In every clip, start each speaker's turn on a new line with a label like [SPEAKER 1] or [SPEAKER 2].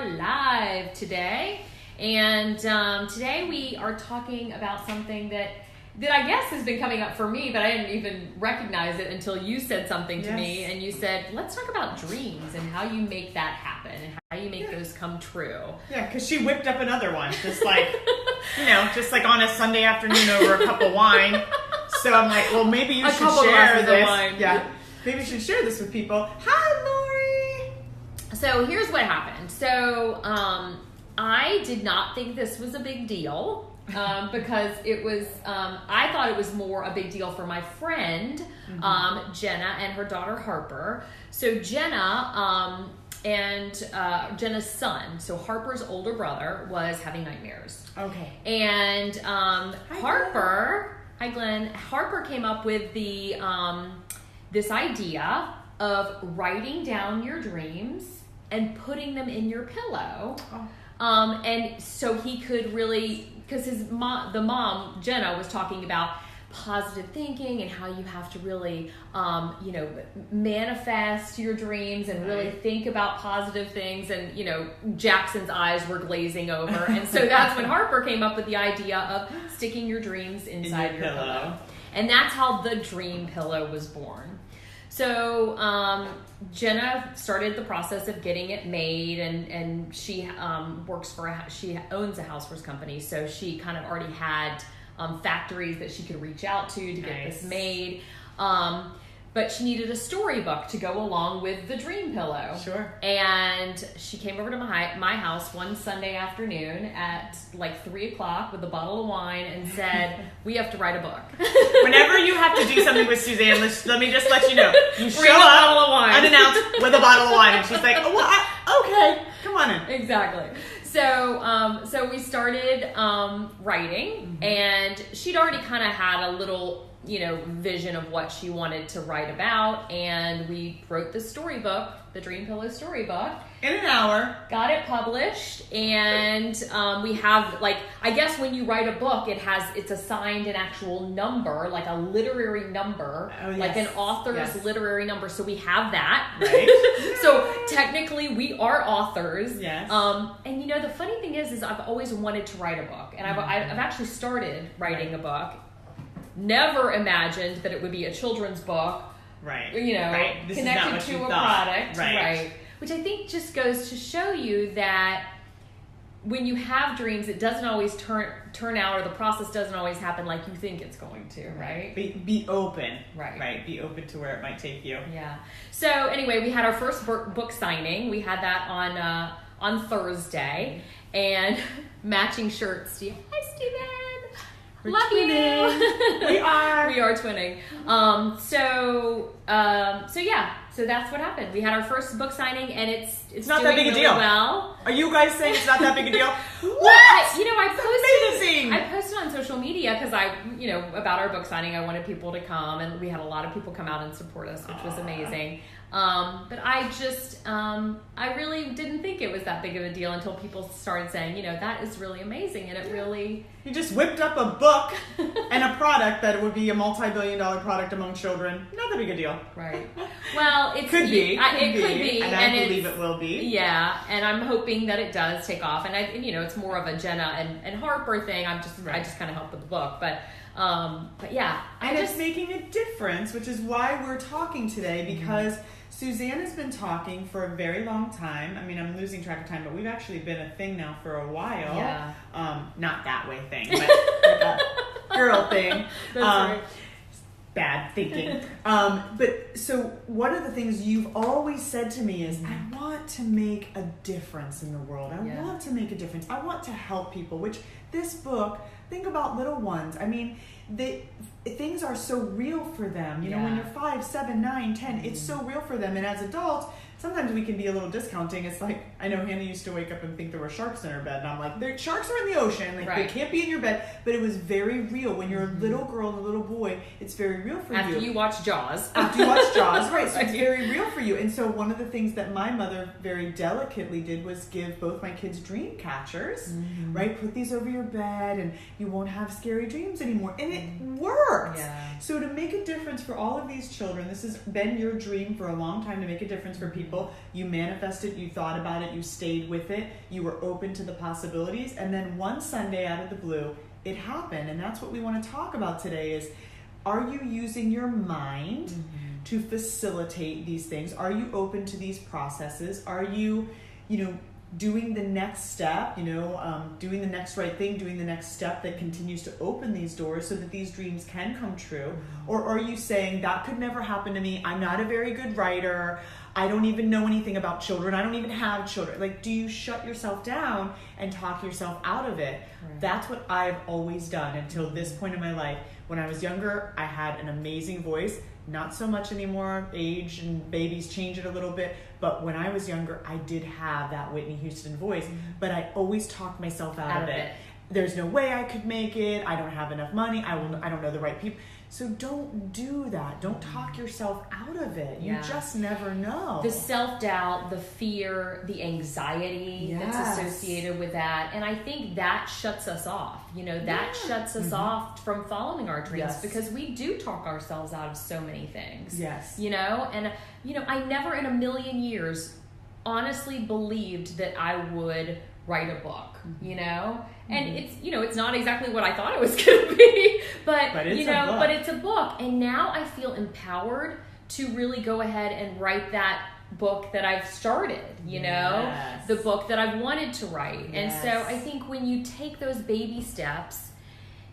[SPEAKER 1] are live today, and today we are talking about something that I guess has been coming up for me, but I didn't even recognize it until you said something to me, and you said, let's talk about dreams and how you make that happen and how you make those come true.
[SPEAKER 2] Yeah, because she whipped up another one, just like, just like on a Sunday afternoon over a cup of wine. So I'm like, well, maybe you should share this. Yeah, maybe you should share this with people. Hi, Lori.
[SPEAKER 1] So here's what happened. So I did not think this was a big deal. Because it was, I thought it was more a big deal for my friend, Jenna, and her daughter Harper. So Jenna and Jenna's son, so Harper's older brother, was having nightmares.
[SPEAKER 2] Okay.
[SPEAKER 1] And
[SPEAKER 2] Harper,
[SPEAKER 1] hi Glenn, Harper came up with the this idea of writing down your dreams and putting them in your pillow. Oh. And so he could really, because the mom, Jenna, was talking about positive thinking and how you have to really, manifest your dreams and really think about positive things. And, Jackson's eyes were glazing over. And so that's when Harper came up with the idea of sticking your dreams inside your pillow. And that's how the dream pillow was born. So Jenna started the process of getting it made, and she she owns a housewares company, so she kind of already had factories that she could reach out to get this made. But she needed a storybook to go along with the dream pillow. Sure. And she came over to my house one Sunday afternoon at like 3:00 with a bottle of wine and said, we have to write a book.
[SPEAKER 2] Whenever you have to do something with Suzanne, let me just let you know. You show up unannounced with a bottle of wine, and she's like, oh, well, okay, come on in.
[SPEAKER 1] Exactly. So we started writing, and she'd already kind of had a little vision of what she wanted to write about, and we wrote the storybook, the Dream Pillow storybook,
[SPEAKER 2] in an hour. Got
[SPEAKER 1] it published, and we have, I guess when you write a book, it's assigned an actual number, like a literary number, like an author's literary number. So we have that. Right. So technically, we are authors. Yes. And the funny thing is I've always wanted to write a book, and I've actually started writing a book. Never imagined that it would be a children's book,
[SPEAKER 2] right?
[SPEAKER 1] This connected to a product, right? Which I think just goes to show you that when you have dreams, it doesn't always turn out, or the process doesn't always happen like you think it's going to, right?
[SPEAKER 2] Be open, right? Be open to where it might take you.
[SPEAKER 1] Yeah. So anyway, we had our first book signing. We had that on Thursday, and matching shirts. Hi, Steven. Love
[SPEAKER 2] twinning.
[SPEAKER 1] You.
[SPEAKER 2] We are.
[SPEAKER 1] We are twinning. So that's what happened. We had our first book signing, and it's
[SPEAKER 2] not
[SPEAKER 1] doing
[SPEAKER 2] that big a
[SPEAKER 1] really
[SPEAKER 2] deal.
[SPEAKER 1] Well.
[SPEAKER 2] Are you guys saying it's not that big a deal?
[SPEAKER 1] What?
[SPEAKER 2] Amazing.
[SPEAKER 1] I posted on social media because about our book signing. I wanted people to come, and we had a lot of people come out and support us, which was amazing. But I just, I really didn't think it was that big of a deal until people started saying, that is really amazing. And it really...
[SPEAKER 2] You just whipped up a book and a product that would be a multi-billion-dollar product among children. Not that big a deal.
[SPEAKER 1] Right. Well, it
[SPEAKER 2] could be.
[SPEAKER 1] It could be.
[SPEAKER 2] And I believe it will be.
[SPEAKER 1] Yeah. And I'm hoping that it does take off. And it's more of a Jenna and Harper thing. I just kind of help with the book. But yeah.
[SPEAKER 2] It's making a difference, which is why we're talking today, because Suzanne has been talking for a very long time. I mean, I'm losing track of time, but we've actually been a thing now for a while.
[SPEAKER 1] Yeah.
[SPEAKER 2] Not that way thing, but like a girl thing.
[SPEAKER 1] That's right.
[SPEAKER 2] Bad thinking. But so one of the things you've always said to me is, I want to make a difference in the world. I want to make a difference. I want to help people, which this book, think about little ones. I mean, things are so real for them. When you're 5, 7, 9, 10, it's so real for them. And as adults, sometimes we can be a little discounting. It's like, I know Hannah used to wake up and think there were sharks in her bed. And I'm like, sharks are in the ocean. They can't be in your bed. But it was very real. When you're a little girl and a little boy, it's very real for you.
[SPEAKER 1] After you watch Jaws.
[SPEAKER 2] Right. So it's very real for you. And so one of the things that my mother very delicately did was give both my kids dream catchers, right? Put these over your bed and you won't have scary dreams anymore. And it works.
[SPEAKER 1] Yeah.
[SPEAKER 2] So to make a difference for all of these children, this has been your dream for a long time to make a difference for people. You manifested, you thought about it, you stayed with it, you were open to the possibilities, and then one Sunday out of the blue, it happened. And that's what we want to talk about today is, are you using your mind to facilitate these things? Are you open to these processes? Are you, doing the next step, doing the next right thing, doing the next step that continues to open these doors so that these dreams can come true? Or are you saying, that could never happen to me, I'm not a very good writer, I don't even know anything about children, I don't even have children? Like, do you shut yourself down and talk yourself out of it? Right. That's what I've always done until this point in my life. When I was younger, I had an amazing voice. Not so much anymore. Age and babies change it a little bit. But when I was younger, I did have that Whitney Houston voice. But I always talked myself out of it. There's no way I could make it. I don't have enough money. I don't know the right people. So don't do that. Don't talk yourself out of it. You just never know.
[SPEAKER 1] The self-doubt, the fear, the anxiety that's associated with that. And I think that shuts us off. That shuts us off from following our dreams because we do talk ourselves out of so many things.
[SPEAKER 2] Yes.
[SPEAKER 1] And, I never in a million years honestly believed that I would write a book, and it's not exactly what I thought it was going to be, but it's a book. And now I feel empowered to really go ahead and write that book that I've started, the book that I've wanted to write. And so I think when you take those baby steps,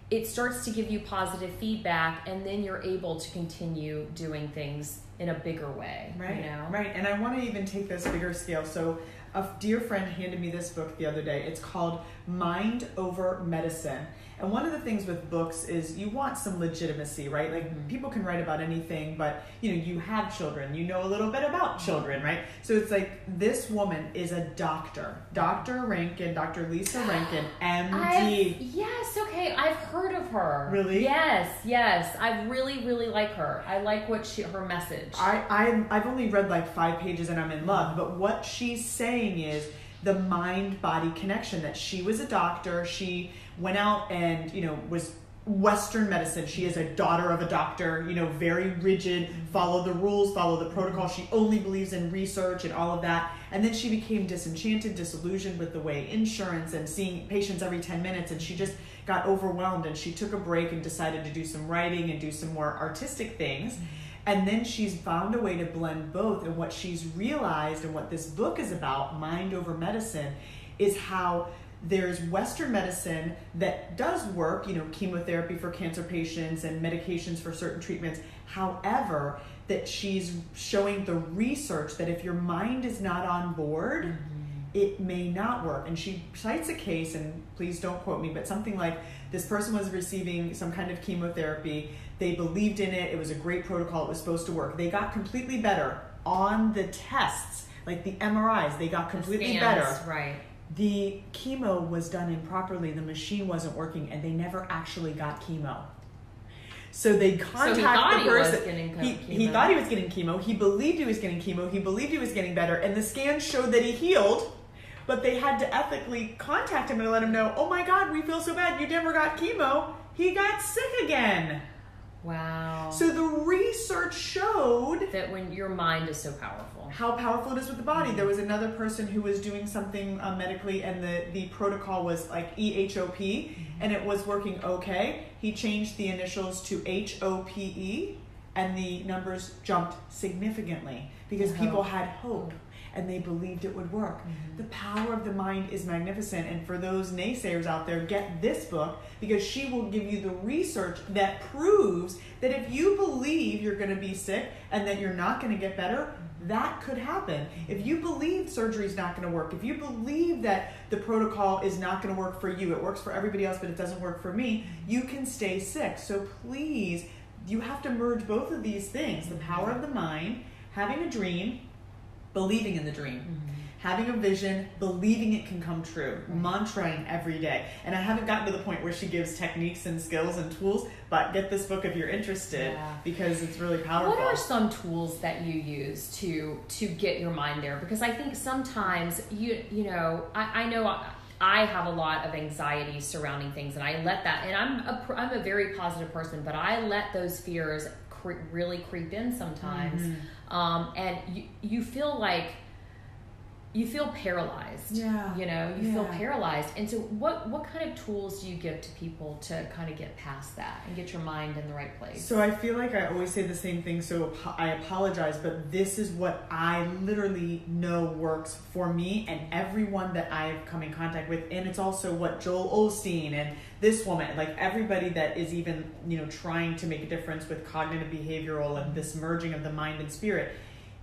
[SPEAKER 1] it starts to give you positive feedback, and then you're able to continue doing things in a bigger way.
[SPEAKER 2] Right. Right. And I want to even take this bigger scale. So a dear friend handed me this book the other day. It's called Mind Over Medicine. And one of the things with books is you want some legitimacy, right? Like people can write about anything, but you have children, you know a little bit about children, right? So it's like this woman is a doctor, Dr. Rankin, Dr. Lisa Rankin, MD.
[SPEAKER 1] Yes, okay, I've heard of her.
[SPEAKER 2] Really?
[SPEAKER 1] Yes, I really, really like her. I like her message.
[SPEAKER 2] I've only read like 5 pages and I'm in love, but what she's saying is the mind-body connection, that she was a doctor, she went out and, was Western medicine. She is a daughter of a doctor, very rigid, follow the rules, follow the protocol. She only believes in research and all of that. And then she became disenchanted, disillusioned with the way insurance and seeing patients every 10 minutes. And she just got overwhelmed and she took a break and decided to do some writing and do some more artistic things. And then she's found a way to blend both. And what she's realized and what this book is about, Mind Over Medicine, is how there's Western medicine that does work, chemotherapy for cancer patients and medications for certain treatments. However, that she's showing the research that if your mind is not on board, it may not work. And she cites a case, and please don't quote me, but something like this person was receiving some kind of chemotherapy. They believed in it. It was a great protocol. It was supposed to work. They got completely better on the tests, like the MRIs. They got completely better.
[SPEAKER 1] Right.
[SPEAKER 2] The chemo was done improperly. The machine wasn't working, and they never actually got chemo. So they contact the person. He thought he was getting chemo. He believed he was getting chemo. He believed he was getting better, and the scans showed that he healed. But they had to ethically contact him and let him know, oh my God, we feel so bad. You never got chemo. He got sick again.
[SPEAKER 1] Wow.
[SPEAKER 2] So the research showed
[SPEAKER 1] that when your mind is so powerful,
[SPEAKER 2] how powerful it is with the body. There was another person who was doing something medically, and the protocol was like EHOP, and it was working okay. He changed the initials to HOPE, and the numbers jumped significantly because people had hope and they believed it would work. The power of the mind is magnificent. And for those naysayers out there, get this book, because she will give you the research that proves that if you believe you're going to be sick and that you're not going to get better, that could happen. If you believe surgery is not going to work, if you believe that the protocol is not going to work for you, it works for everybody else, but it doesn't work for me, you can stay sick. So please, you have to merge both of these things, the power of the mind, having a dream, believing in the dream, having a vision, believing it can come true, mantraing every day. And I haven't gotten to the point where she gives techniques and skills and tools, but get this book if you're interested, because it's really powerful.
[SPEAKER 1] What are some tools that you use to get your mind there? Because I think sometimes I know I have a lot of anxiety surrounding things, and I let that, and I'm a very positive person, but I let those fears really creep in sometimes. And you feel like, you feel paralyzed.
[SPEAKER 2] Yeah.
[SPEAKER 1] You know, you feel paralyzed. And so what kind of tools do you give to people to kind of get past that and get your mind in the right place?
[SPEAKER 2] So I feel like I always say the same thing, so I apologize, but this is what I literally know works for me and everyone that I've come in contact with. And it's also what Joel Osteen and this woman, like everybody that is even, you know, trying to make a difference with cognitive behavioral and this merging of the mind and spirit.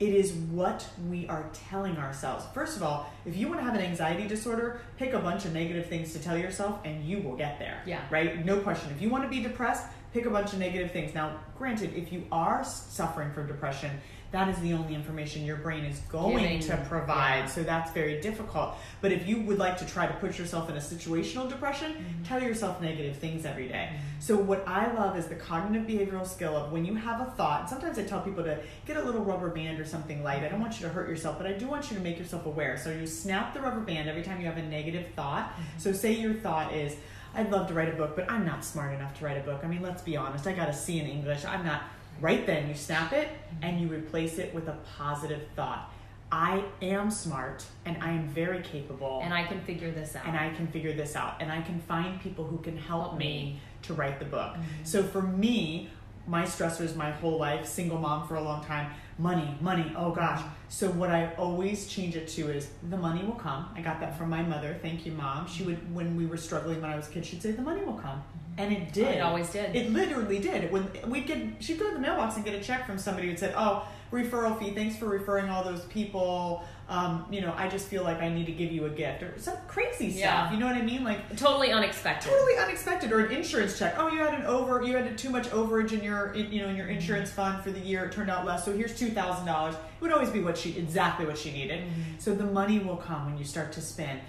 [SPEAKER 2] It is what we are telling ourselves. First of all, if you want to have an anxiety disorder, pick a bunch of negative things to tell yourself and you will get there.
[SPEAKER 1] Yeah.
[SPEAKER 2] Right? No question. If you want to be depressed, pick a bunch of negative things. Now, granted, if you are suffering from depression, that is the only information your brain is going to provide. So that's very difficult. But if you would like to try to put yourself in a situational depression, tell yourself negative things every day. So what I love is the cognitive behavioral skill of when you have a thought, and sometimes I tell people to get a little rubber band or something light. I don't want you to hurt yourself, but I do want you to make yourself aware. So you snap the rubber band every time you have a negative thought. So say your thought is, I'd love to write a book, but I'm not smart enough to write a book. I mean, let's be honest. I got a C in English. I'm not. Right then, you snap it and you replace it with a positive thought. I am smart and I am very capable.
[SPEAKER 1] And I can figure this out.
[SPEAKER 2] And I can figure this out. And I can find people who can help me to write the book. So for me, my stressors my whole life, single mom for a long time, money, oh gosh. So what I always change it to is the money will come. I got that from my mother. Thank you, Mom. She would, when we were struggling when I was a kid, she'd say the money will come. And it did.
[SPEAKER 1] It always did.
[SPEAKER 2] It literally did. When she'd go to the mailbox and get a check from somebody who said, "Oh, referral fee. Thanks for referring all those people. You know, I just feel like I need to give you a gift," or some crazy stuff.
[SPEAKER 1] Yeah.
[SPEAKER 2] You know what I mean? Like
[SPEAKER 1] totally unexpected.
[SPEAKER 2] Or an insurance check. Oh, you had too much overage in your insurance fund for the year. It turned out less. So here's $2,000. It would always be exactly what she needed. So the money will come when you start to spend.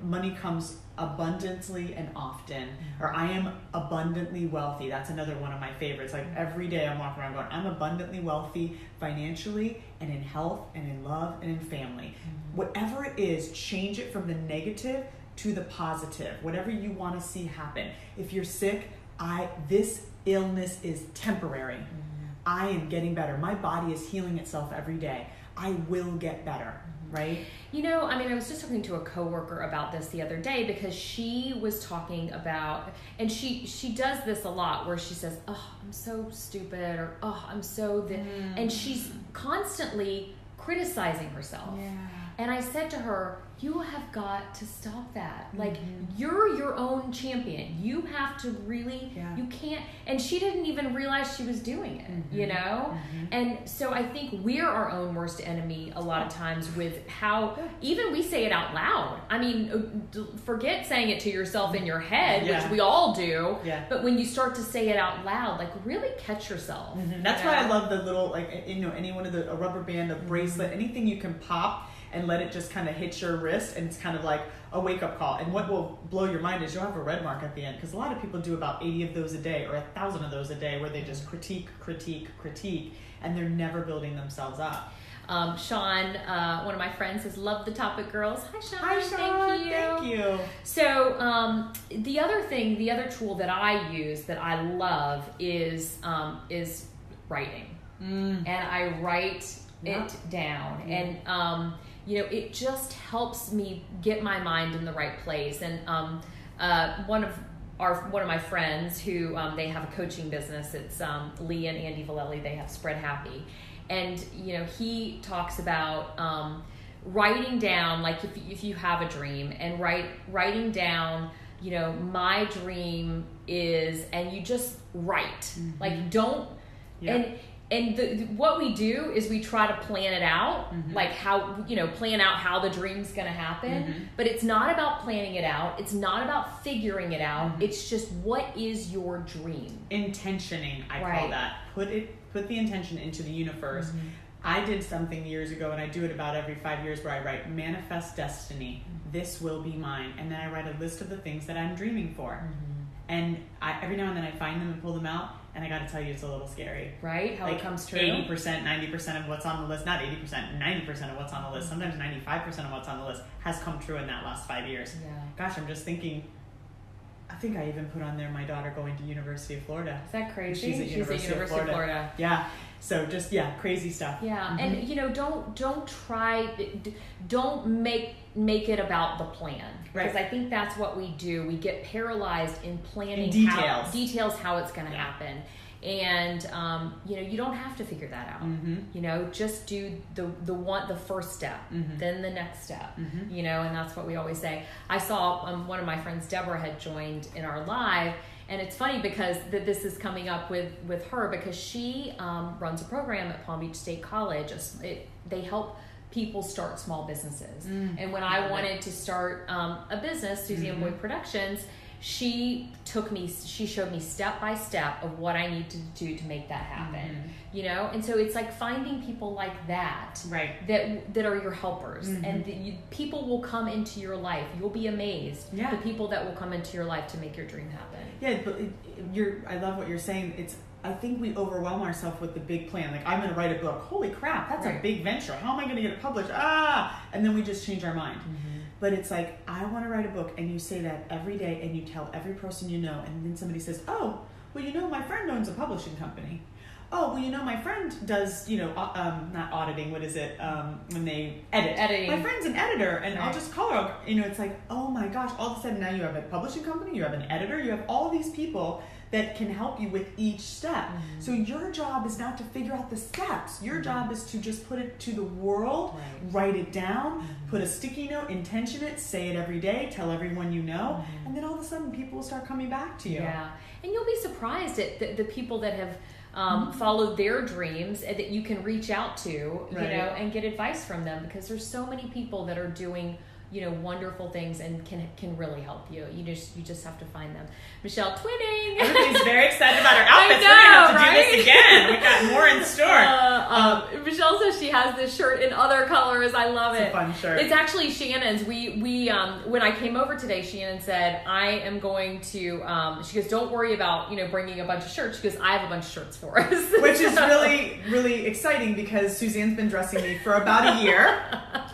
[SPEAKER 2] Money comes abundantly and often, or I am abundantly wealthy. That's another one of my favorites. Like every day I'm walking around going, I'm abundantly wealthy financially and in health and in love and in family. Whatever it is, change it from the negative to the positive. Whatever you want to see happen. If you're sick, this illness is temporary. I am getting better. My body is healing itself every day. I will get better. Right?
[SPEAKER 1] You know, I mean, I was just talking to a coworker about this the other day because she was talking about, and she does this a lot where she says, "Oh, I'm so stupid," or "Oh, I'm so," and she's constantly criticizing herself.
[SPEAKER 2] Yeah.
[SPEAKER 1] And I said to her, you have got to stop that. Like, you're your own champion. You have to really, you can't, and she didn't even realize she was doing it, you know? And so I think we're our own worst enemy a lot of times with how, even we say it out loud. I mean, forget saying it to yourself in your head, which we all do, but when you start to say it out loud, like, really catch yourself.
[SPEAKER 2] That's why I love the little, like, any one of a rubber band, a bracelet, anything you can pop and let it just kind of hit your wrist, and it's kind of like a wake-up call. And what will blow your mind is you'll have a red mark at the end, because a lot of people do about 80 of those a day or 1,000 of those a day where they just critique, and they're never building themselves up.
[SPEAKER 1] Sean, one of my friends, says, "Love the topic, girls." Hi, Sean.
[SPEAKER 2] Hi, Sean. Thank you.
[SPEAKER 1] So the other tool that I use that I love is writing, and I write it down, and it just helps me get my mind in the right place. And one of my friends who they have a coaching business. It's Lee and Andy Vallely. They have Spread Happy, and he talks about writing down, like if you have a dream, and writing down, my dream is, and you just write, like don't And what we do is we try to plan it out, like how, plan out how the dream's going to happen. But it's not about planning it out. It's not about figuring it out. It's just, what is your dream?
[SPEAKER 2] Intentioning, I call that. Put the intention into the universe. I did something years ago, and I do it about every 5 years, where I write, manifest destiny. This will be mine. And then I write a list of the things that I'm dreaming for. And every now and then I find them and pull them out. And I got to tell you, it's a little scary.
[SPEAKER 1] Right? How it comes true.
[SPEAKER 2] 80%, 90% of what's on the list, not 80%, 90% of what's on the list, sometimes 95% of what's on the list has come true in that last 5 years.
[SPEAKER 1] Yeah.
[SPEAKER 2] Gosh, I'm just thinking, I think I even put on there my daughter going to University of Florida.
[SPEAKER 1] Is that crazy?
[SPEAKER 2] She's at University of Florida. Yeah. So just, crazy stuff.
[SPEAKER 1] Yeah. And, don't make it about the plan. Because I think that's what we do. We get paralyzed in planning details how it's going to happen. And, you don't have to figure that out. Just do the first step, then the next step, and that's what we always say. I saw one of my friends, Deborah, had joined in our live, and it's funny because this is coming up with her because she runs a program at Palm Beach State College. They help people start small businesses. And when I wanted to start a business, Suzanne Boyd Productions, she showed me step by step of what I need to do to make that happen, and so it's like finding people like that, that are your helpers, and people will come into your life. You'll be amazed the people that will come into your life to make your dream happen.
[SPEAKER 2] Yeah, but I love what you're saying. I think we overwhelm ourselves with the big plan. Like, I'm going to write a book. Holy crap, that's a big venture. How am I going to get it published? And then we just change our mind. But it's like, I want to write a book, and you say that every day, and you tell every person you know, and then somebody says, oh, well, my friend owns a publishing company. Oh, well, my friend does, not auditing, what is it, when they edit.
[SPEAKER 1] Editing.
[SPEAKER 2] My friend's an editor, and I'll just call her, it's like, oh my gosh, all of a sudden now you have a publishing company, you have an editor, you have all these people that can help you with each step. So your job is not to figure out the steps. Your job is to just put it to the world, write it down, put a sticky note, intention it, say it every day, tell everyone you know, and then all of a sudden people will start coming back to you.
[SPEAKER 1] Yeah, and you'll be surprised at the people that have followed their dreams that you can reach out to, and get advice from them, because there's so many people that are doing wonderful things and can really help you. You just have to find them. Michelle, twinning.
[SPEAKER 2] Everybody's very excited about her outfits. We're gonna have to do this again. We got more in store.
[SPEAKER 1] Michelle says she has this shirt in other colors. I love it.
[SPEAKER 2] It's a fun shirt.
[SPEAKER 1] It's actually Shannon's. We when I came over today, Shannon said, I am going to, she goes, don't worry about, bringing a bunch of shirts. She goes, I have a bunch of shirts for us.
[SPEAKER 2] Which is really, really exciting because Suzanne's been dressing me for about a year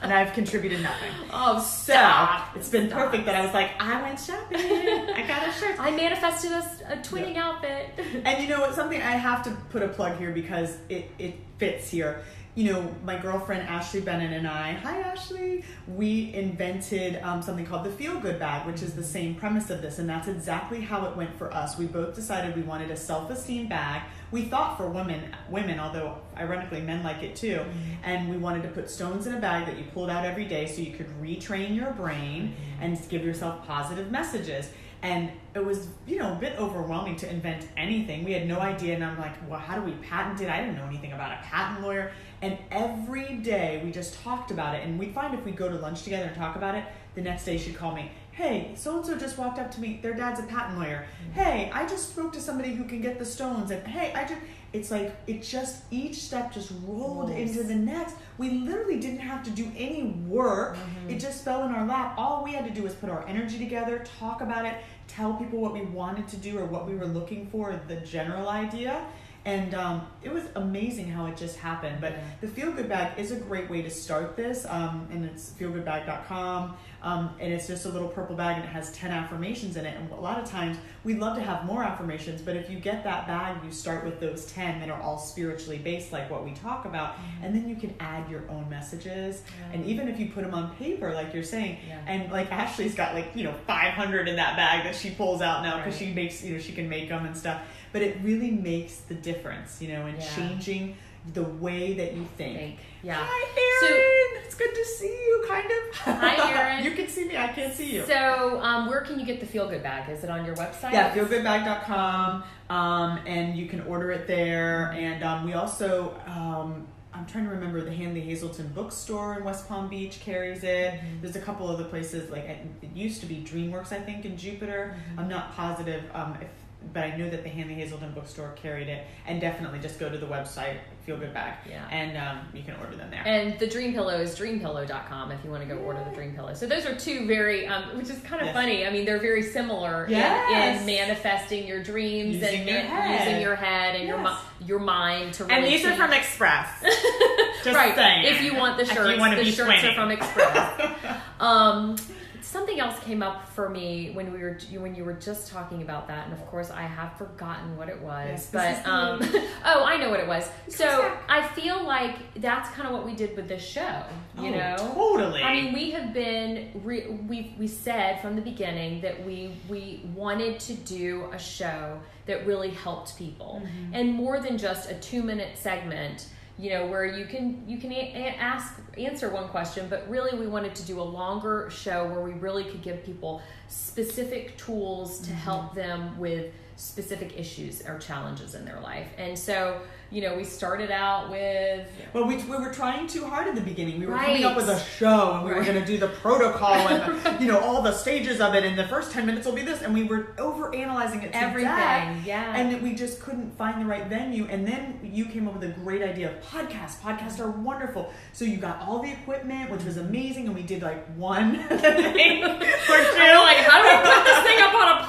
[SPEAKER 2] and I've contributed nothing.
[SPEAKER 1] Oh,
[SPEAKER 2] stop. It's been perfect that I was like, I went shopping. I got a shirt.
[SPEAKER 1] I manifested a twinning outfit.
[SPEAKER 2] And you know what? Something I have to put a plug here because it fits here. My girlfriend Ashley Bennett and I, hi Ashley, we invented something called the Feel Good Bag, which is the same premise of this, and that's exactly how it went for us. We both decided we wanted a self-esteem bag. We thought for women, although ironically men like it too, and we wanted to put stones in a bag that you pulled out every day so you could retrain your brain and give yourself positive messages. And it was, a bit overwhelming to invent anything. We had no idea, and I'm like, well, how do we patent it? I didn't know anything about a patent lawyer. And every day we just talked about it, and we'd find if we go to lunch together and talk about it, the next day she'd call me, hey, so-and-so just walked up to me, their dad's a patent lawyer. Hey, I just spoke to somebody who can get the stones, and hey, it's like, each step just rolled into the next. We literally didn't have to do any work. It just fell in our lap. All we had to do was put our energy together, talk about it, tell people what we wanted to do or what we were looking for, the general idea. And it was amazing how it just happened. But the Feel Good Bag is a great way to start this. And it's feelgoodbag.com. And it's just a little purple bag and it has 10 affirmations in it. And a lot of times we'd love to have more affirmations. But if you get that bag, you start with those 10 that are all spiritually based, like what we talk about. And then you can add your own messages. And even if you put them on paper, like you're saying, and like Ashley's got 500 in that bag that she pulls out now because she makes, she can make them and stuff. But it really makes the difference, in changing the way that you think.
[SPEAKER 1] Yeah.
[SPEAKER 2] Hi, Erin. It's good to see you, kind of.
[SPEAKER 1] Hi, Erin.
[SPEAKER 2] You can see me. I can't see you.
[SPEAKER 1] So, where can you get the Feel Good Bag? Is it on your website?
[SPEAKER 2] Yeah, feelgoodbag.com. And you can order it there. And we also, I'm trying to remember, the Hanley Hazleton bookstore in West Palm Beach carries it. There's a couple other places, it used to be DreamWorks, I think, in Jupiter. I'm not positive if but I know that the Hanley Hazelden bookstore carried it, and definitely just go to the website, Feel Good Bag, and you can order them there.
[SPEAKER 1] And the Dream Pillow is dreampillow.com if you want to go order the Dream Pillow. So those are two very, which is kind of funny. I mean, they're very similar in manifesting your dreams
[SPEAKER 2] using
[SPEAKER 1] your head and your mind to really.
[SPEAKER 2] And these are from Express. Just
[SPEAKER 1] right.
[SPEAKER 2] saying.
[SPEAKER 1] If you want the shirts, the shirts are from Express. Something else came up for me when you were just talking about that, and of course I have forgotten what it was.
[SPEAKER 2] Yes,
[SPEAKER 1] but I know what it was. So I feel like that's kind of what we did with this show. You know,
[SPEAKER 2] totally.
[SPEAKER 1] I mean, we have been we said from the beginning that we wanted to do a show that really helped people, and more than just a 2-minute segment. You know, where you can answer one question, but really we wanted to do a longer show where we really could give people specific tools to help them with specific issues or challenges in their life. And so, you know, we started out with...
[SPEAKER 2] Well, we were trying too hard in the beginning. We were coming up with a show, and we were going to do the protocol and, you know, all the stages of it, and the first 10 minutes will be this, and we were overanalyzing it to
[SPEAKER 1] everything,
[SPEAKER 2] and we just couldn't find the right venue, and then you came up with a great idea of podcasts. Podcasts are wonderful. So you got all the equipment, which was amazing, and we did like one thing or two.
[SPEAKER 1] We're like, how do we put this thing up on the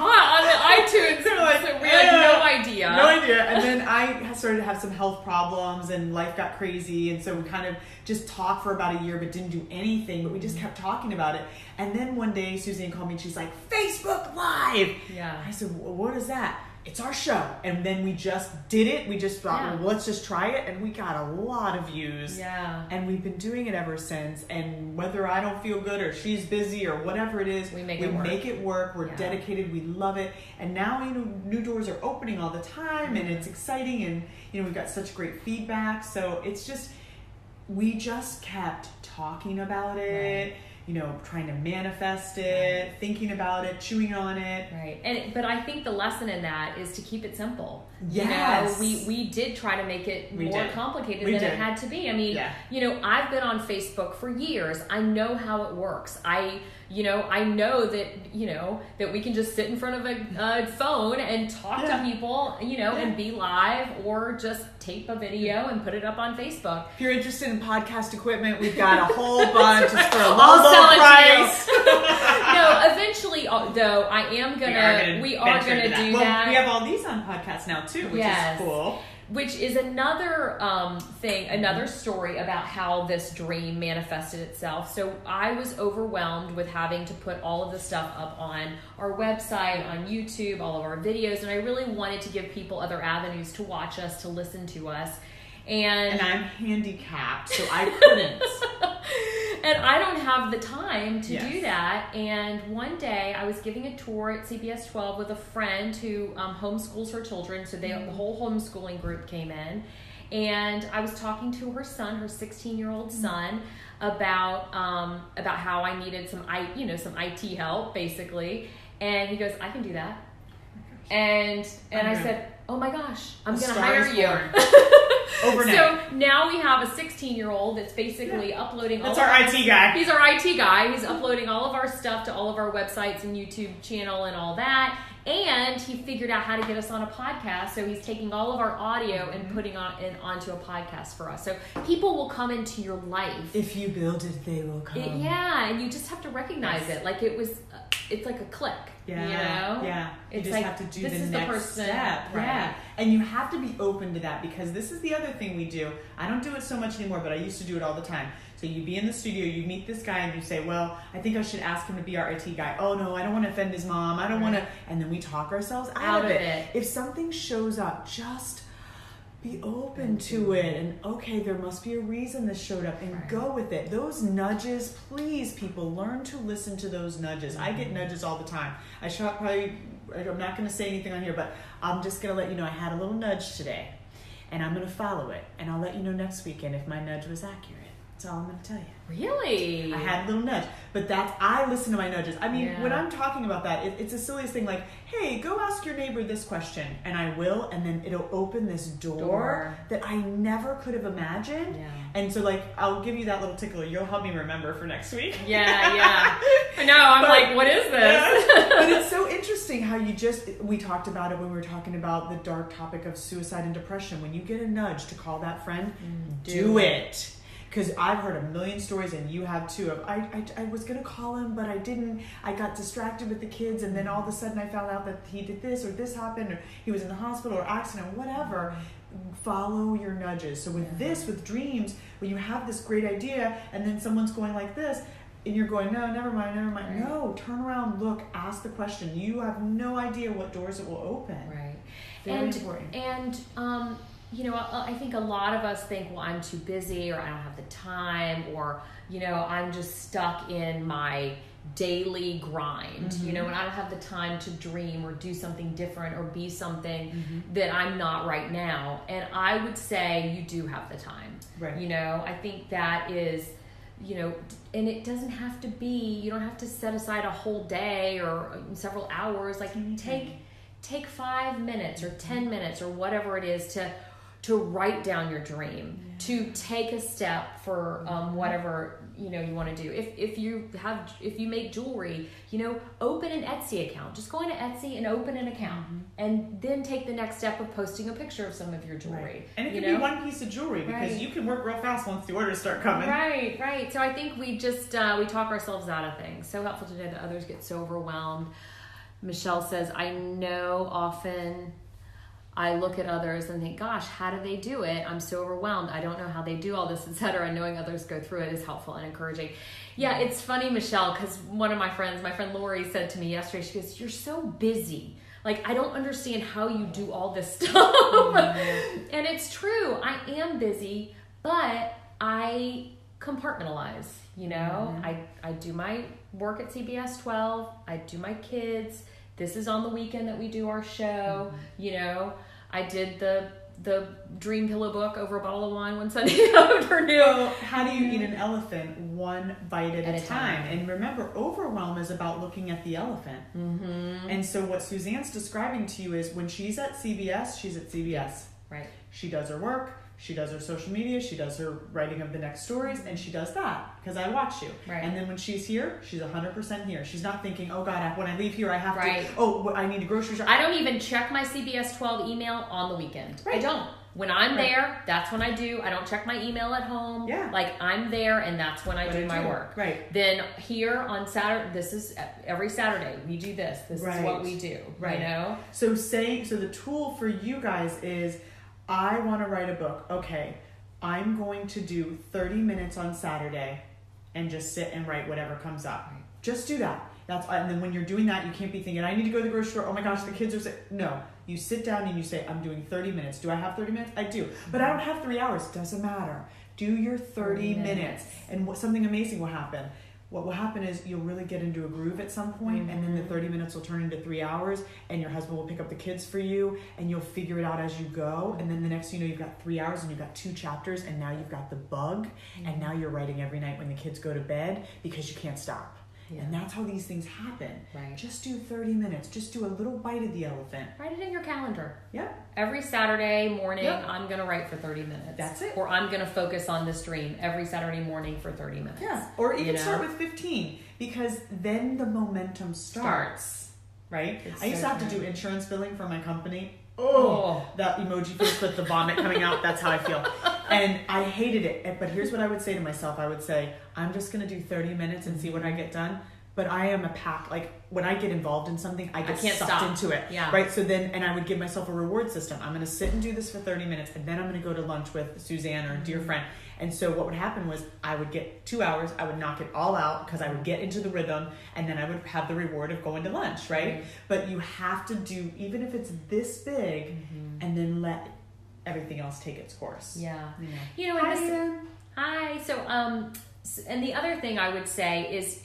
[SPEAKER 1] iTunes? So we had no idea.
[SPEAKER 2] No idea. And then I started to have some health problems, and life got crazy, and so we kind of just talked for about a year but didn't do anything, but we just kept talking about it. And then one day Suzanne called me and she's like, Facebook Live.
[SPEAKER 1] Yeah.
[SPEAKER 2] I said, well, what is that? It's our show. And then we just did it. We just thought, well, let's just try it. And we got a lot of views.
[SPEAKER 1] Yeah.
[SPEAKER 2] And we've been doing it ever since. And whether I don't feel good or she's busy or whatever it is, we make it work. We're dedicated. We love it. And now, you know, new doors are opening all the time, and it's exciting. And, you know, we've got such great feedback. So it's just, we just kept talking about it. Right. You know, trying to manifest it, thinking about it, chewing on it.
[SPEAKER 1] Right. But I think the lesson in that is to keep it simple.
[SPEAKER 2] Yes.
[SPEAKER 1] You know, we did try to make it more complicated than it had to be. I mean, you know, I've been on Facebook for years. I know how it works. I know that, you know, that we can just sit in front of a phone and talk to people, you know, and be live, or just tape a video and put it up on Facebook.
[SPEAKER 2] If you're interested in podcast equipment, we've got a whole bunch just for a
[SPEAKER 1] low
[SPEAKER 2] price.
[SPEAKER 1] No, eventually, though, we are gonna do that.
[SPEAKER 2] We have all these on podcasts now too, which is cool.
[SPEAKER 1] Which is another another story about how this dream manifested itself. So I was overwhelmed with having to put all of the stuff up on our website, on YouTube, all of our videos, and I really wanted to give people other avenues to watch us, to listen to us. And
[SPEAKER 2] I'm handicapped, so I couldn't.
[SPEAKER 1] And I don't have the time to do that. And one day I was giving a tour at CBS 12 with a friend who homeschools her children. So the whole homeschooling group came in. And I was talking to her son, her 16-year-old son, about how I needed some IT help, basically. And he goes, I can do that. And I said, oh my gosh, I'm going to hire you.
[SPEAKER 2] Overnight.
[SPEAKER 1] So now we have a 16-year-old that's basically uploading all
[SPEAKER 2] That's our IT guy.
[SPEAKER 1] He's our IT guy. He's uploading all of our stuff to all of our websites and YouTube channel and all that. And he figured out how to get us on a podcast. So he's taking all of our audio and putting onto a podcast for us. So people will come into your life.
[SPEAKER 2] If you build it, they will come.
[SPEAKER 1] And you just have to recognize it. Like it's like a click.
[SPEAKER 2] Yeah.
[SPEAKER 1] You know?
[SPEAKER 2] Yeah. You
[SPEAKER 1] it's
[SPEAKER 2] just
[SPEAKER 1] like,
[SPEAKER 2] have to do
[SPEAKER 1] this
[SPEAKER 2] the
[SPEAKER 1] is
[SPEAKER 2] next
[SPEAKER 1] the person.
[SPEAKER 2] step. Right.
[SPEAKER 1] Yeah.
[SPEAKER 2] And you have to be open to that, because this is the other thing we do. I don't do it so much anymore, but I used to do it all the time. So you'd be in the studio, you meet this guy, and you say, well, I think I should ask him to be our IT guy. Oh, no, I don't want to offend his mom. I don't want to. And then we talk ourselves out of it. If something shows up, just be open to it. And, okay, there must be a reason this showed up, and go with it. Those nudges, please, people, learn to listen to those nudges. I get nudges all the time. I'm not going to say anything on here, but I'm just going to let you know I had a little nudge today, and I'm going to follow it, and I'll let you know next weekend if my nudge was accurate. That's all I'm going to tell you.
[SPEAKER 1] Really?
[SPEAKER 2] I had a little nudge. But I listen to my nudges. I mean, when I'm talking about that, it's the silliest thing. Like, hey, go ask your neighbor this question. And I will. And then it'll open this door that I never could have imagined. Yeah. And so, like, I'll give you that little tickler. You'll help me remember for next week.
[SPEAKER 1] Yeah. I know. I'm like, what is this?
[SPEAKER 2] But it's so interesting how we talked about it when we were talking about the dark topic of suicide and depression. When you get a nudge to call that friend, do it. Because I've heard a million stories, and you have too, of I was going to call him, but I didn't. I got distracted with the kids, and then all of a sudden I found out that he did this, or this happened, or he was in the hospital, or accident, whatever. Follow your nudges. So with dreams, when you have this great idea, and then someone's going like this, and you're going, no, never mind. Right. No, turn around, look, ask the question. You have no idea what doors it will open.
[SPEAKER 1] Right.
[SPEAKER 2] Very important.
[SPEAKER 1] And, I think a lot of us think, well, I'm too busy, or I don't have the time, or, I'm just stuck in my daily grind, and I don't have the time to dream or do something different or be something that I'm not right now. And I would say you do have the time. Right. I think that is, and it doesn't have to be, you don't have to set aside a whole day or several hours. Like, take 5 minutes or 10 minutes or whatever it is to write down your dream, to take a step for whatever you want to do. If you make jewelry, open an Etsy account. Just go into Etsy and open an account, and then take the next step of posting a picture of some of your jewelry.
[SPEAKER 2] Right. And it can be one piece of jewelry, because you can work real fast once the orders start coming.
[SPEAKER 1] Right. So I think we just we talk ourselves out of things. So helpful to know that others get so overwhelmed. Michelle says, I know often I look at others and think, gosh, how do they do it? I'm so overwhelmed. I don't know how they do all this, etc. Knowing others go through it is helpful and encouraging. Yeah, it's funny, Michelle, because one of my friend Lori, said to me yesterday, she goes, you're so busy. Like, I don't understand how you do all this stuff. And it's true. I am busy, but I compartmentalize, I do my work at CBS 12. I do my kids. This is on the weekend that we do our show. I did the dream pillow book over a bottle of wine one Sunday afternoon.
[SPEAKER 2] So how do you eat an elephant? One bite at a time. And remember, overwhelm is about looking at the elephant. And so what Suzanne's describing to you is, when she's at CBS, she's at CBS.
[SPEAKER 1] Right.
[SPEAKER 2] She does her work. She does her social media, she does her writing of the next stories, and she does that because I watch you. Right. And then when she's here, she's 100% here. She's not thinking, oh God, when I leave here, I have to, I need a grocery shop.
[SPEAKER 1] I don't even check my CBS 12 email on the weekend. Right. I don't. When I'm there, that's when I do. I don't check my email at home. Yeah. Like, I'm there, and that's when I do my work. Right. Then here on Saturday, this is every Saturday, we do this. This is what we do. Right.
[SPEAKER 2] So the tool for you guys is, I want to write a book. Okay, I'm going to do 30 minutes on Saturday and just sit and write whatever comes up. Right. Just do that. And then when you're doing that, you can't be thinking, I need to go to the grocery store. Oh my gosh, the kids are sick. No, you sit down and you say, I'm doing 30 minutes. Do I have 30 minutes? I do. But I don't have 3 hours. Doesn't matter. Do your 30 minutes. And something amazing will happen. What will happen is you'll really get into a groove at some point, and then the 30 minutes will turn into 3 hours, and your husband will pick up the kids for you, and you'll figure it out as you go. And then the next thing you know, you've got 3 hours and you've got 2 chapters, and now you've got the bug, and now you're writing every night when the kids go to bed because you can't stop. Yeah. And that's how these things happen. Right. Just do 30 minutes. Just do a little bite of the elephant.
[SPEAKER 1] Write it in your calendar.
[SPEAKER 2] Yep.
[SPEAKER 1] Every Saturday morning, I'm going to write for 30 minutes.
[SPEAKER 2] That's it.
[SPEAKER 1] Or I'm going to focus on this dream every Saturday morning for 30 minutes.
[SPEAKER 2] Yeah. Or even start with 15, because then the momentum starts. Right? I used to have to do insurance billing for my company. Oh, that emoji face with the vomit coming out. That's how I feel. And I hated it. But here's what I would say to myself. I would say, I'm just going to do 30 minutes and see what I get done. But I am a pack. Like, when I get involved in something, I get sucked into it. Yeah. Right? So then, and I would give myself a reward system. I'm going to sit and do this for 30 minutes, and then I'm going to go to lunch with Suzanne or a dear friend. And so what would happen was, I would get 2 hours, I would knock it all out because I would get into the rhythm, and then I would have the reward of going to lunch, right? But you have to do, even if it's this big, and then let everything else take its course.
[SPEAKER 1] Yeah. Hi. So And the other thing I would say is,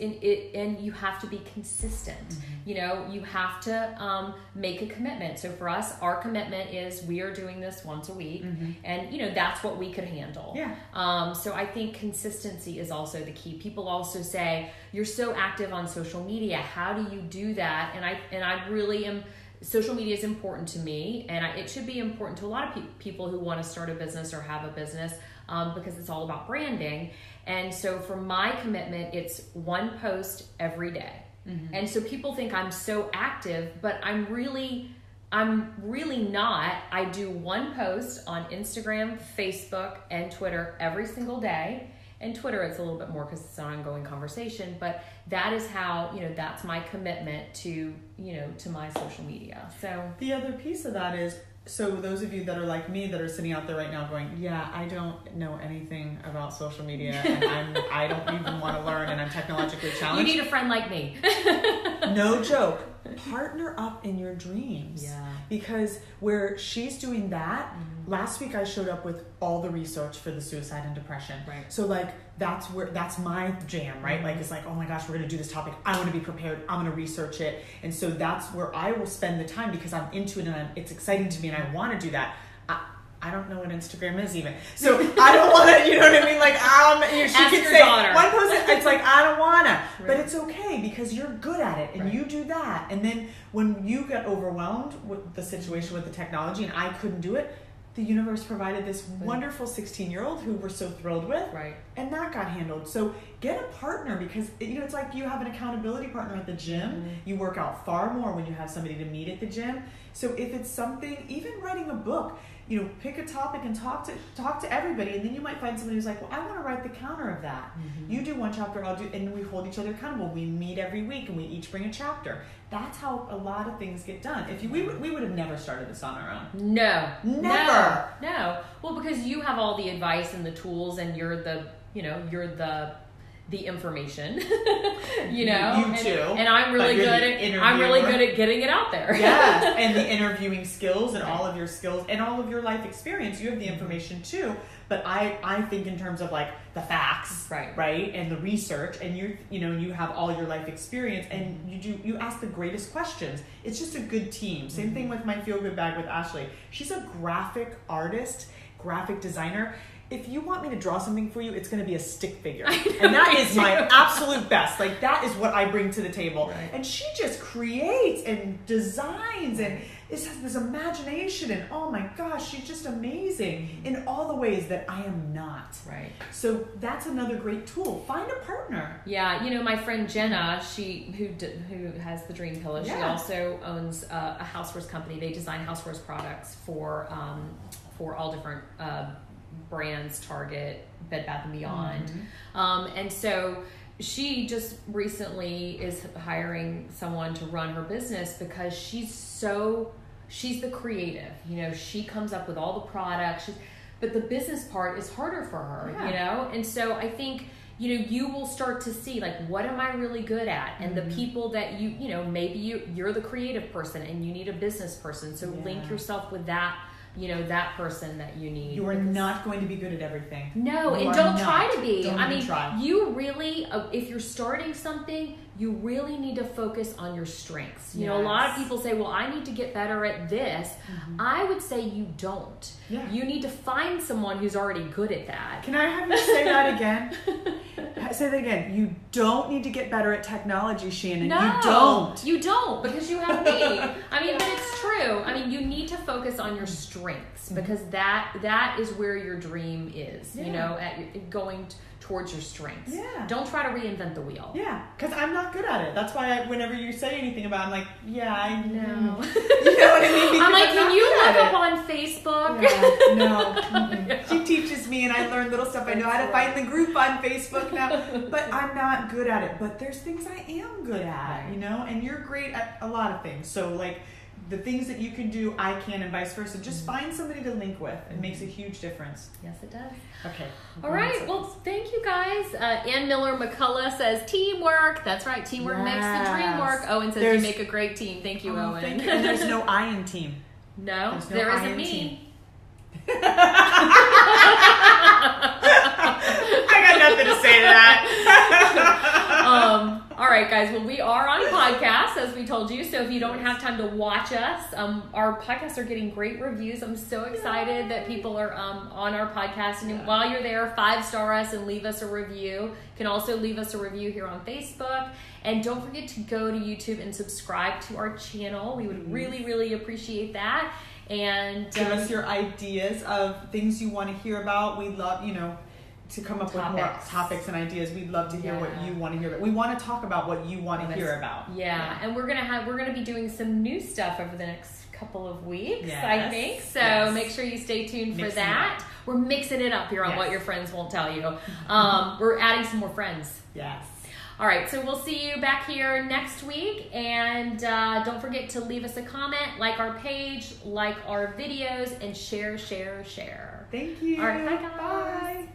[SPEAKER 1] and you have to be consistent. You know, you have to make a commitment. So for us, our commitment is we are doing this once a week, and you know that's what we could handle. Yeah. So I think consistency is also the key. People also say you're so active on social media. How do you do that? And I really am. Social media is important to me, and it should be important to a lot of people who want to start a business or have a business, because it's all about branding. And so for my commitment, it's one post every day. And so people think I'm so active, but I'm really not. I do one post on Instagram, Facebook, and Twitter every single day. And Twitter, it's a little bit more because it's an ongoing conversation, but that is how, you know, that's my commitment to, you know, to my social media. So
[SPEAKER 2] the other piece of that is, so those of you that are like me that are sitting out there right now going, yeah, I don't know anything about social media, and I don't even want to learn, and I'm technologically challenged.
[SPEAKER 1] You need a friend like me.
[SPEAKER 2] No joke. Partner up in your dreams.
[SPEAKER 1] Yeah.
[SPEAKER 2] Because where she's doing that, last week I showed up with all the research for the suicide and depression. Right. So like that's my jam, right? Like it's like, oh my gosh, we're gonna do this topic. I want to be prepared. I'm gonna research it. And so that's where I will spend the time because I'm into it and it's exciting to me and I want to do that. I don't know what Instagram is even. So I don't want to, you know what I mean? Like, she can say
[SPEAKER 1] daughter.
[SPEAKER 2] one post, it's like, I don't want to. Right. But it's okay because you're good at it and you do that. And then when you get overwhelmed with the situation with the technology and I couldn't do it, the universe provided this wonderful 16-year-old who we're so thrilled with. Right. And that got handled. So get a partner because, you know, it's like you have an accountability partner at the gym. You work out far more when you have somebody to meet at the gym. So if it's something, even writing a book, you know, pick a topic and talk to everybody, and then you might find somebody who's like, well, I want to write the counter of that. You do one chapter, I'll do, and we hold each other accountable. We meet every week, and we each bring a chapter. That's how a lot of things get done. If we would have never started this on our own.
[SPEAKER 1] No,
[SPEAKER 2] never.
[SPEAKER 1] No. Well, because you have all the advice and the tools, and you're the information, you know.
[SPEAKER 2] You too.
[SPEAKER 1] And I'm really good at getting it out there.
[SPEAKER 2] Yes, and the interviewing skills and all of your skills and all of your life experience. You have the information too. But I think in terms of like the facts, right, and the research, and you have all your life experience, and you ask the greatest questions. It's just a good team. Same thing with my Feel Good Bag with Ashley. She's a graphic artist, graphic designer. If you want me to draw something for you, it's going to be a stick figure. And that is my absolute best. Like, that is what I bring to the table. Right. And she just creates and designs and has this imagination. And oh my gosh, she's just amazing in all the ways that I am not. Right. So that's another great tool. Find a partner.
[SPEAKER 1] Yeah. You know, my friend Jenna, who has the Dream Pillow, she also owns a housewares company. They design housewares products for all different brands, Target, Bed Bath & Beyond. And so she just recently is hiring someone to run her business because she's the creative. You know, she comes up with all the products, but the business part is harder for her, you know? And so I think, you know, you will start to see, like, what am I really good at? And the people that you know, maybe you're the creative person and you need a business person. So link yourself with that, you know, that person that you need.
[SPEAKER 2] You are not going to be good at everything.
[SPEAKER 1] No, and don't try to be. I mean, you really, if you're starting something, you really need to focus on your strengths. You know, a lot of people say, well, I need to get better at this. I would say you don't. Yeah. You need to find someone who's already good at that.
[SPEAKER 2] Can I have you say that again? Say that again. You don't need to get better at technology, Shannon.
[SPEAKER 1] No, you don't, because you have me. I mean, but it's true. I mean, you need to focus on your strengths because that is where your dream is. You know, going towards your strengths. Yeah. Don't try to reinvent the wheel.
[SPEAKER 2] Yeah, because I'm not good at it. That's why whenever you say anything about it, I'm like, yeah, I know.
[SPEAKER 1] You know what I mean? Because I'm like, can you look up on Facebook?
[SPEAKER 2] Yeah, no. She teaches me and I learn little stuff. I know how to find the group on Facebook now, but I'm not good at it. But there's things I am good at, you know, and you're great at a lot of things. So like, the things that you can do, I can, and vice versa. Just find somebody to link with. It makes a huge difference.
[SPEAKER 1] Yes, it does.
[SPEAKER 2] Okay.
[SPEAKER 1] All right. Well, thank you guys. Ann Miller McCullough says teamwork. That's right. Teamwork makes the dream work. Owen says you make a great team. Thank you, Owen.
[SPEAKER 2] Thank you. And there's no I in team.
[SPEAKER 1] No, there isn't me.
[SPEAKER 2] I got nothing to say to that.
[SPEAKER 1] right, guys. Well, we are on a podcast, as we told you. So if you don't have time to watch us, our podcasts are getting great reviews. I'm so excited that people are on our podcast. And while you're there, 5-star us and leave us a review. You can also leave us a review here on Facebook. And don't forget to go to YouTube and subscribe to our channel. We would really, really appreciate that. And
[SPEAKER 2] give us your ideas of things you want to hear about. We love, to come up with more topics and ideas. We'd love to hear what you want to hear about. We want to talk about what you want to hear about.
[SPEAKER 1] Yeah, and we're gonna be doing some new stuff over the next couple of weeks, I think. So make sure you stay tuned for that. We're mixing it up here on What Your Friends Won't Tell You. We're adding some more friends.
[SPEAKER 2] Yes.
[SPEAKER 1] All right, so we'll see you back here next week. And don't forget to leave us a comment, like our page, like our videos, and share.
[SPEAKER 2] Thank you.
[SPEAKER 1] All right, bye, guys.
[SPEAKER 2] Bye.